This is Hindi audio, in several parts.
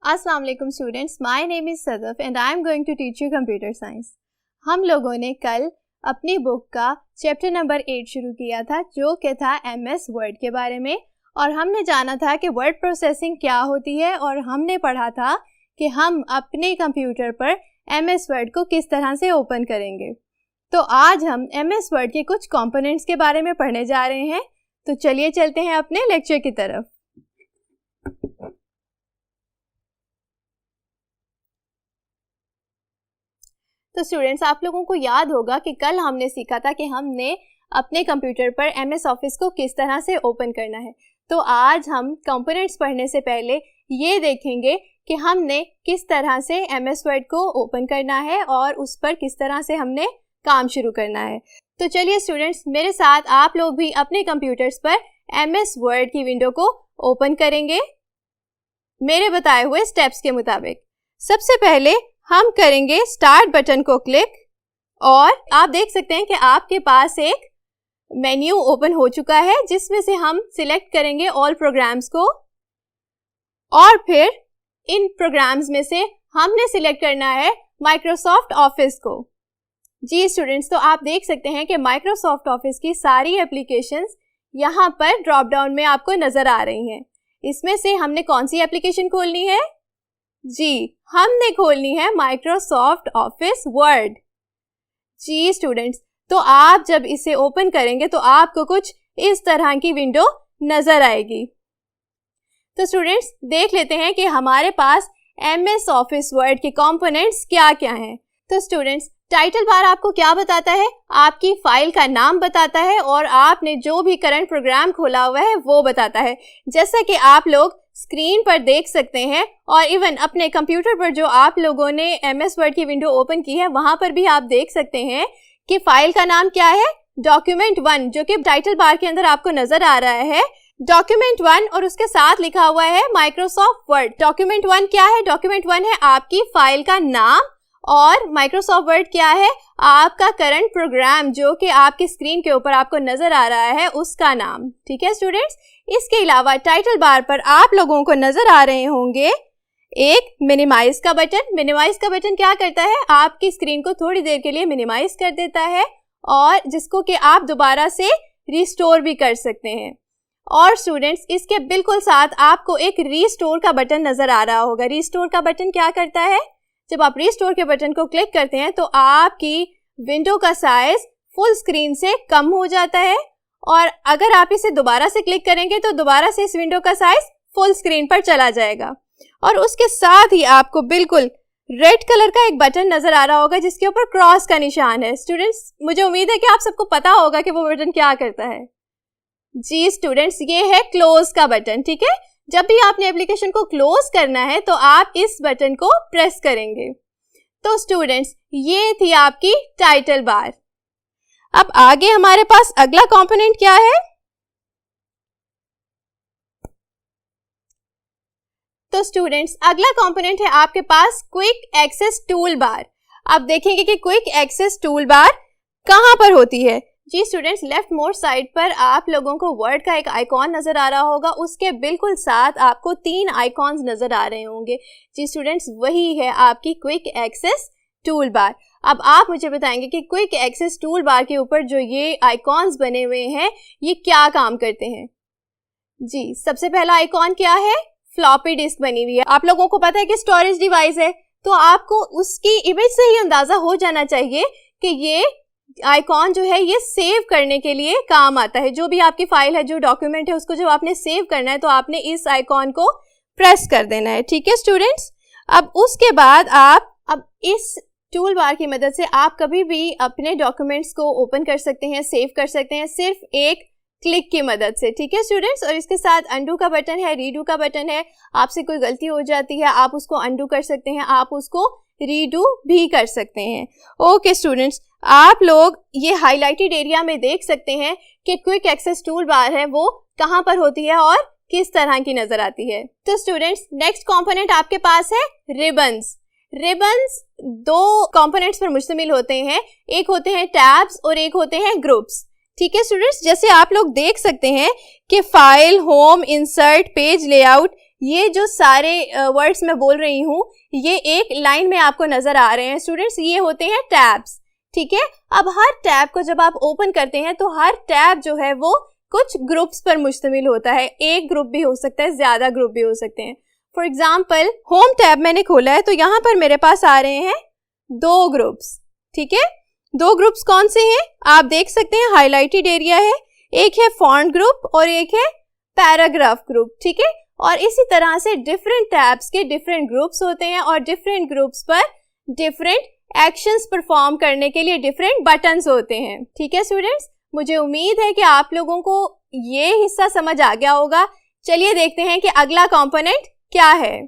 अस्सलाम वालेकुम students, my name is Sadaf and I am going to teach you computer science. हम लोगों ने कल अपनी बुक का चैप्टर नंबर 8 शुरू किया था जो कि था MS वर्ड के बारे में, और हमने जाना था कि वर्ड प्रोसेसिंग क्या होती है, और हमने पढ़ा था कि हम अपने कंप्यूटर पर MS वर्ड को किस तरह से ओपन करेंगे। तो आज हम MS वर्ड के कुछ कंपोनेंट्स के बारे में पढ़ने जा रहे हैं। तो चलिए चलते हैं अपने लेक्चर की तरफ। तो स्टूडेंट्स, आप लोगों को याद होगा कि कल हमने सीखा था कि हमने अपने कंप्यूटर पर MS ऑफिस को किस तरह से ओपन करना है। तो आज हम कंपोनेंट्स पढ़ने से पहले ये देखेंगे कि हमने किस तरह से MS वर्ड को ओपन करना है और उस पर किस तरह से हमने काम शुरू करना है। तो चलिए स्टूडेंट्स, मेरे साथ आप लोग भी अपने कंप्यूटर्स पर MS वर्ड की विंडो को ओपन करेंगे मेरे बताए हुए स्टेप्स के मुताबिक। सबसे पहले हम करेंगे स्टार्ट बटन को क्लिक, और आप देख सकते हैं कि आपके पास एक मेन्यू ओपन हो चुका है जिसमें से हम सिलेक्ट करेंगे ऑल प्रोग्राम्स को, और फिर इन प्रोग्राम्स में से हमने सिलेक्ट करना है माइक्रोसॉफ्ट ऑफिस को। जी स्टूडेंट्स, तो आप देख सकते हैं कि माइक्रोसॉफ्ट ऑफिस की सारी एप्लीकेशंस यहाँ पर ड्रॉप डाउन में आपको नजर आ रही हैं। इसमें से हमने कौन सी एप्लीकेशन खोलनी है? जी, हमने खोलनी है माइक्रोसॉफ्ट ऑफिस वर्ड। जी स्टूडेंट्स, तो आप जब इसे ओपन करेंगे तो आपको कुछ इस तरह की विंडो नजर आएगी। तो स्टूडेंट्स, देख लेते हैं कि हमारे पास MS ऑफिस वर्ड के कंपोनेंट्स क्या क्या हैं। तो स्टूडेंट्स, टाइटल बार आपको क्या बताता है? आपकी फाइल का नाम बताता है और आपने जो भी करंट प्रोग्राम खोला हुआ है वो बताता है, जैसा कि आप लोग स्क्रीन पर देख सकते हैं। और इवन अपने कंप्यूटर पर जो आप लोगों ने MS वर्ड की विंडो ओपन की है वहां पर भी आप देख सकते हैं कि फाइल का नाम क्या है, डॉक्यूमेंट 1, जो कि टाइटल बार के अंदर आपको नजर आ रहा है, डॉक्यूमेंट 1, और उसके साथ लिखा हुआ है माइक्रोसॉफ्ट वर्ड। डॉक्यूमेंट 1 क्या है? डॉक्यूमेंट 1 है आपकी फाइल का नाम, और माइक्रोसॉफ्ट वर्ड क्या है? आपका करंट प्रोग्राम जो कि आपकी स्क्रीन के ऊपर आपको नजर आ रहा है उसका नाम। ठीक है स्टूडेंट्स, इसके अलावा टाइटल बार पर आप लोगों को नजर आ रहे होंगे एक मिनिमाइज का बटन। मिनिमाइज का बटन क्या करता है? आपकी स्क्रीन को थोड़ी देर के लिए मिनिमाइज कर देता है, और जिसको कि आप दोबारा से रिस्टोर भी कर सकते हैं। और स्टूडेंट्स, इसके बिल्कुल साथ आपको एक रीस्टोर का बटन नजर आ रहा होगा। रीस्टोर का बटन क्या करता है? जब आप रीस्टोर के बटन को क्लिक करते हैं तो आपकी विंडो का साइज फुल स्क्रीन से कम हो जाता है, और अगर आप इसे दोबारा से क्लिक करेंगे तो दोबारा से इस विंडो का साइज फुल स्क्रीन पर चला जाएगा। और उसके साथ ही आपको बिल्कुल रेड कलर का एक बटन नजर आ रहा होगा जिसके ऊपर क्रॉस का निशान है। स्टूडेंट्स, मुझे उम्मीद है कि आप सबको पता होगा कि वो बटन क्या करता है। जी स्टूडेंट्स, ये है क्लोज का बटन। ठीक है, जब भी आपने एप्लीकेशन को क्लोज करना है तो आप इस बटन को प्रेस करेंगे। तो स्टूडेंट्स, ये थी आपकी टाइटल बार। अब आगे हमारे पास अगला कंपोनेंट क्या है? तो स्टूडेंट्स, अगला कंपोनेंट है आपके पास क्विक एक्सेस टूल बार। अब देखेंगे कि क्विक एक्सेस टूल बार कहां पर होती है। जी स्टूडेंट्स, लेफ्ट मोस्ट साइड पर आप लोगों को वर्ड का एक आइकॉन नजर आ रहा होगा, उसके बिल्कुल साथ आपको 3 आइकॉन्स नजर आ रहे होंगे। जी स्टूडेंट्स, वही है आपकी क्विक एक्सेस टूल बार। अब आप मुझे बताएंगे कि क्विक एक्सेस टूल बार के ऊपर जो ये आइकॉन्स बने हुए हैं ये क्या काम करते हैं। जी, सबसे पहला आइकॉन क्या है? फ्लॉपी डिस्क बनी हुई है। आप लोगों को पता है कि स्टोरेज डिवाइस है, तो आपको उसकी इमेज से ही अंदाजा हो जाना चाहिए कि ये आइकॉन जो है ये सेव करने के लिए काम आता है। जो भी आपकी फाइल है, जो डॉक्यूमेंट है, उसको जब आपने सेव करना है तो आपने इस आइकॉन को प्रेस कर देना है। ठीक है स्टूडेंट्स, अब उसके बाद आप इस टूल बार की मदद से आप कभी भी अपने डॉक्यूमेंट्स को ओपन कर सकते हैं, सेव कर सकते हैं, सिर्फ एक क्लिक की मदद से। ठीक है स्टूडेंट्स, और इसके साथ अंडू का बटन है, रीडू का बटन है। आपसे कोई गलती हो जाती है, आप उसको अंडू कर सकते हैं, आप उसको रीडू भी कर सकते हैं। ओके स्टूडेंट्स, आप लोग ये हाईलाइटेड एरिया में देख सकते हैं कि क्विक एक्सेस टूल बार है वो कहां पर होती है और किस तरह की नजर आती है। तो स्टूडेंट्स, नेक्स्ट कंपोनेंट आपके पास है रिबन्स। रिबन्स 2 कंपोनेंट्स पर मुश्तमिल होते हैं, एक होते हैं टैब्स और एक होते हैं ग्रुप्स। ठीक है स्टूडेंट्स, जैसे आप लोग देख सकते हैं कि file, home, insert, page layout, ये जो सारे वर्ड्स मैं बोल रही हूँ ये एक लाइन में आपको नजर आ रहे हैं स्टूडेंट्स, ये होते हैं टैब्स, ठीक है। अब हर टैब को जब आप ओपन करते हैं तो हर टैब जो है वो कुछ ग्रुप्स पर मुश्तमिल होता है। एक ग्रुप भी हो सकता है, ज्यादा ग्रुप भी हो सकते हैं। फॉर एग्जाम्पल होम टैब मैंने खोला है तो यहाँ पर मेरे पास आ रहे हैं 2 ग्रुप्स, ठीक है। 2 ग्रुप्स कौन से हैं आप देख सकते हैं, हाईलाइटेड एरिया है, एक है फॉन्ट ग्रुप और एक है पैराग्राफ ग्रुप, ठीक है। और इसी तरह से डिफरेंट टैब्स के डिफरेंट ग्रुप्स होते हैं और डिफरेंट ग्रुप्स पर डिफरेंट एक्शंस परफॉर्म करने के लिए डिफरेंट बटन्स होते हैं, ठीक है स्टूडेंट्स। मुझे उम्मीद है कि आप लोगों को ये हिस्सा समझ आ गया होगा। चलिए देखते हैं कि अगला कंपोनेंट क्या है।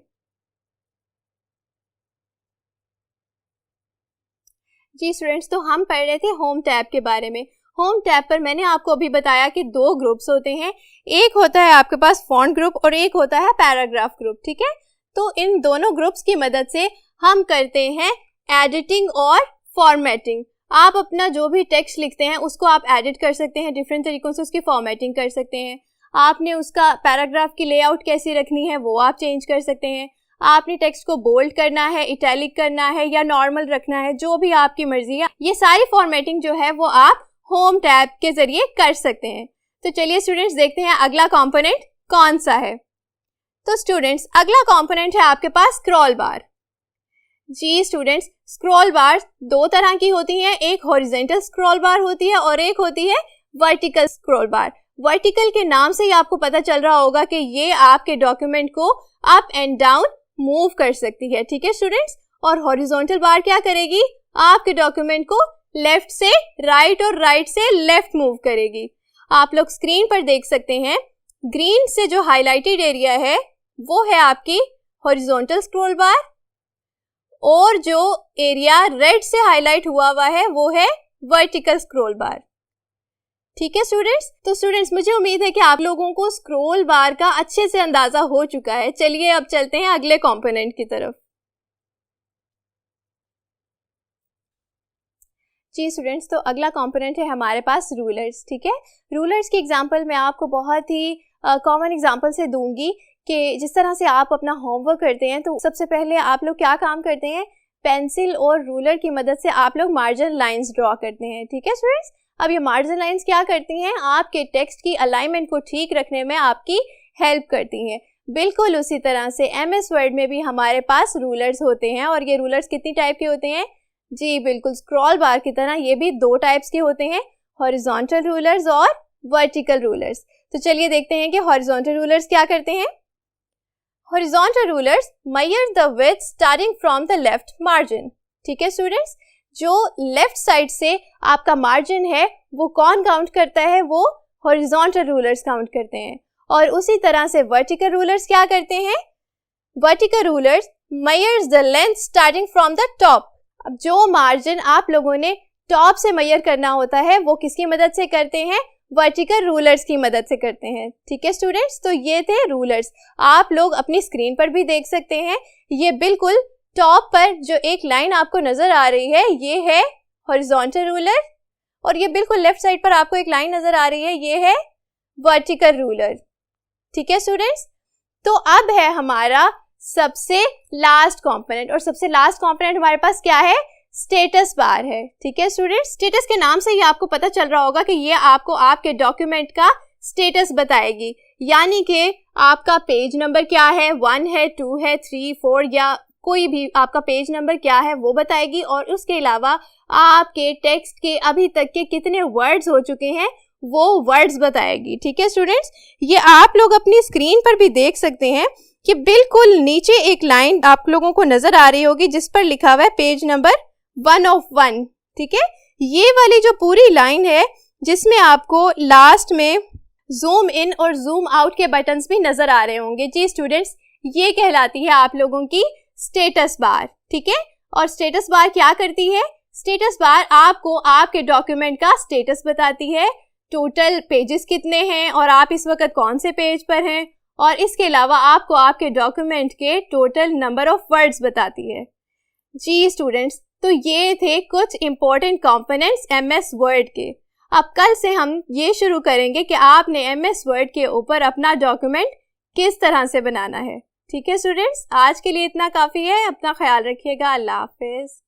जी स्टूडेंट्स, तो हम पढ़ रहे थे होम टैब के बारे में। होम टैब पर मैंने आपको अभी बताया कि 2 ग्रुप्स होते हैं, एक होता है आपके पास फॉन्ट ग्रुप और एक होता है पैराग्राफ ग्रुप, ठीक है। तो इन दोनों ग्रुप्स की मदद से हम करते हैं एडिटिंग और फॉर्मेटिंग। आप अपना जो भी टेक्स्ट लिखते हैं उसको आप एडिट कर सकते हैं, डिफरेंट तरीकों से उसकी फॉर्मेटिंग कर सकते हैं। आपने उसका पैराग्राफ की लेआउट कैसी रखनी है वो आप चेंज कर सकते हैं। आपने टेक्स्ट को बोल्ड करना है, इटैलिक करना है या नॉर्मल रखना है, जो भी आपकी मर्जी है, ये सारी फॉर्मेटिंग जो है वो आप होम टैब के जरिए कर सकते हैं। तो चलिए स्टूडेंट्स देखते हैं अगला कंपोनेंट कौन सा है। तो स्टूडेंट्स अगला कंपोनेंट है आपके पास स्क्रॉल बार। जी स्टूडेंट्स, स्क्रॉल बार 2 तरह की होती हैं, एक हॉरिजॉन्टल स्क्रॉल बार होती है और एक होती है वर्टिकल स्क्रॉल बार। वर्टिकल के नाम से ही आपको पता चल रहा होगा कि ये आपके डॉक्यूमेंट को अप एंड डाउन मूव कर सकती है, ठीक है स्टूडेंट्स। और हॉरिजॉन्टल बार क्या करेगी, आपके डॉक्यूमेंट को लेफ्ट से राइट और राइट से लेफ्ट मूव करेगी। आप लोग स्क्रीन पर देख सकते हैं, ग्रीन से जो हाईलाइटेड एरिया है वो है आपकी हॉरिजॉन्टल स्क्रॉल बार और जो एरिया रेड से हाईलाइट हुआ है वो है वर्टिकल स्क्रॉल बार, ठीक है स्टूडेंट्स। तो स्टूडेंट्स मुझे उम्मीद है कि आप लोगों को स्क्रॉल बार का अच्छे से अंदाजा हो चुका है। चलिए अब चलते हैं अगले कंपोनेंट की तरफ। जी स्टूडेंट्स, तो अगला कंपोनेंट है हमारे पास रूलर्स, ठीक है। रूलर्स की एग्जांपल मैं आपको बहुत ही कॉमन एग्जांपल से दूंगी कि जिस तरह से आप अपना होमवर्क करते हैं तो सबसे पहले आप लोग क्या काम करते हैं, पेंसिल और रूलर की मदद से आप लोग मार्जिन लाइंस ड्रॉ करते हैं, ठीक है स्टूडेंट्स। अब ये मार्जिन लाइंस क्या करती हैं, आपके टेक्स्ट की अलाइनमेंट को ठीक रखने में आपकी हेल्प करती हैं। बिल्कुल उसी तरह से एमएस वर्ड में भी हमारे पास रूलर्स होते हैं और ये रूलर्स कितनी टाइप के होते हैं, जी बिल्कुल स्क्रॉल बार की तरह ये भी 2 टाइप्स के होते हैं, हॉरिजॉन्टल रूलर्स और वर्टिकल रूलर्स। तो चलिए देखते हैं कि हॉरिजॉन्टल रूलर्स क्या करते हैं। Horizontal rulers measure the width starting from the left margin, ठीक है स्टूडेंट्स। जो लेफ्ट साइड से आपका मार्जिन है वो कौन काउंट करता है, वो हॉरिजॉन्टल रूलर्स काउंट करते हैं। और उसी तरह से वर्टिकल रूलर्स क्या करते हैं, vertical rulers measures the length starting from the top. अब जो मार्जिन आप लोगों ने टॉप से मेजर करना होता है वो किसकी मदद से करते हैं, वर्टिकल रूलर्स की मदद से करते हैं, ठीक है स्टूडेंट्स। तो ये थे रूलर्स, आप लोग अपनी स्क्रीन पर भी देख सकते हैं। ये बिल्कुल टॉप पर जो एक लाइन आपको नजर आ रही है ये है हॉरिजॉन्टल रूलर और ये बिल्कुल लेफ्ट साइड पर आपको एक लाइन नजर आ रही है ये है वर्टिकल रूलर, ठीक है स्टूडेंट्स। तो अब है हमारा सबसे लास्ट कंपोनेंट और सबसे लास्ट कंपोनेंट हमारे पास क्या है, स्टेटस बार है, ठीक है स्टूडेंट्स। स्टेटस के नाम से ही आपको पता चल रहा होगा कि ये आपको आपके डॉक्यूमेंट का स्टेटस बताएगी, यानी कि आपका पेज नंबर क्या है, 1 है, 2 है, 3, 4 या कोई भी आपका पेज नंबर क्या है वो बताएगी। और उसके अलावा आपके टेक्स्ट के अभी तक के कितने वर्ड्स हो चुके हैं वो वर्ड्स बताएगी, ठीक है स्टूडेंट्स। ये आप लोग अपनी स्क्रीन पर भी देख सकते हैं कि बिल्कुल नीचे एक लाइन आप लोगों को नजर आ रही होगी जिस पर लिखा हुआ है पेज नंबर 1 of 1, ठीक है। ये वाली जो पूरी लाइन है जिसमें आपको लास्ट में जूम इन और जूम आउट के बटन्स भी नजर आ रहे होंगे, जी स्टूडेंट्स, ये कहलाती है आप लोगों की स्टेटस बार, ठीक है। और स्टेटस बार क्या करती है, स्टेटस बार आपको आपके डॉक्यूमेंट का स्टेटस बताती है, टोटल पेजेस कितने हैं और आप इस वक्त कौन से पेज पर हैं, और इसके अलावा आपको आपके डॉक्यूमेंट के टोटल नंबर ऑफ वर्ड्स बताती है। जी स्टूडेंट्स, तो ये थे कुछ इंपॉर्टेंट कंपोनेंट्स एमएस वर्ड के। अब कल से हम ये शुरू करेंगे कि आपने एमएस वर्ड के ऊपर अपना डॉक्यूमेंट किस तरह से बनाना है। ठीक है स्टूडेंट्स, आज के लिए इतना काफ़ी है। अपना ख्याल रखिएगा। अल्लाह हाफिज़।